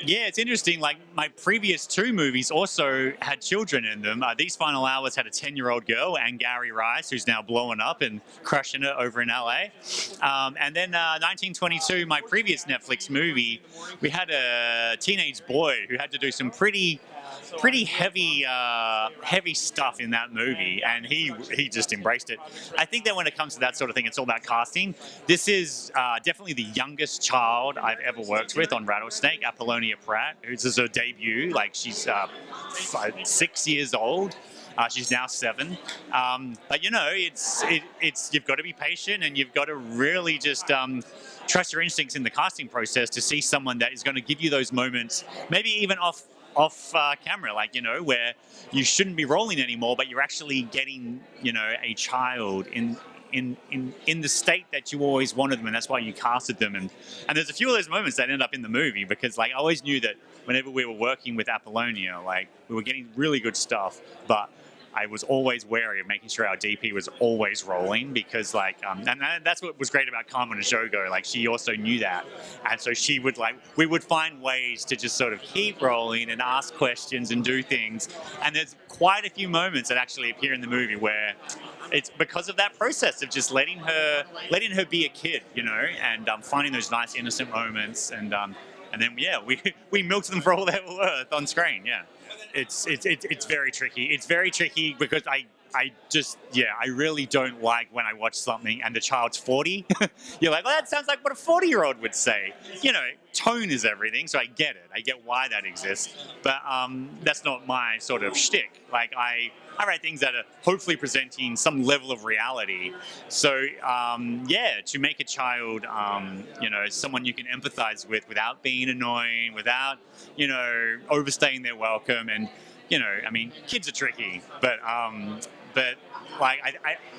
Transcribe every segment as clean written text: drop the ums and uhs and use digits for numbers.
Yeah, it's interesting. Like my previous two movies also had children in them. These Final Hours had a 10-year-old girl, and Gary Rice, who's now blowing up and crushing it over in LA. And then 1922, my previous Netflix movie, we had a teenage boy who had to do some pretty heavy stuff in that movie, and he just embraced it. I think that when it comes to that sort of thing, it's all about casting. This is definitely the youngest child I've ever worked with on Rattlesnake, Apollonia Pratt, who's is her debut. Like she's 6 years old. She's now 7. But it's you've got to be patient, and you've got to really just trust your instincts in the casting process to see someone that is going to give you those moments, maybe even off camera, like where you shouldn't be rolling anymore, but you're actually getting a child in the state that you always wanted them, and that's why you casted them. And there's a few of those moments that end up in the movie, because like I always knew that whenever we were working with Apollonia, like we were getting really good stuff, but I was always wary of making sure our DP was always rolling, because and that's what was great about Carmen Jogo. Like she also knew that, and so she would we would find ways to just sort of keep rolling and ask questions and do things. And there's quite a few moments that actually appear in the movie where it's because of that process of just letting her be a kid, and finding those nice innocent moments, and then we milked them for all they were worth on screen. Yeah. It's very tricky. It's very tricky because I really don't like when I watch something and the child's 40. You're like, well, that sounds like what a 40-year-old would say. Tone is everything, so I get it. I get why that exists, but that's not my sort of shtick. Like I write things that are hopefully presenting some level of reality. So to make a child, someone you can empathize with without being annoying, without overstaying their welcome, and kids are tricky, but like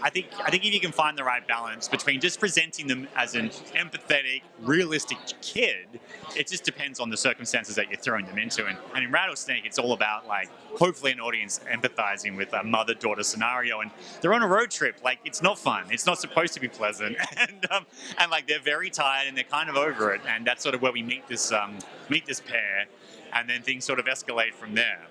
I think if you can find the right balance between just presenting them as an empathetic, realistic kid, it just depends on the circumstances that you're throwing them into. And in Rattlesnake, it's all about like hopefully an audience empathizing with a mother-daughter scenario, and they're on a road trip. Like it's not fun. It's not supposed to be pleasant, and like they're very tired and they're kind of over it. And that's sort of where we meet this pair, and then things sort of escalate from there.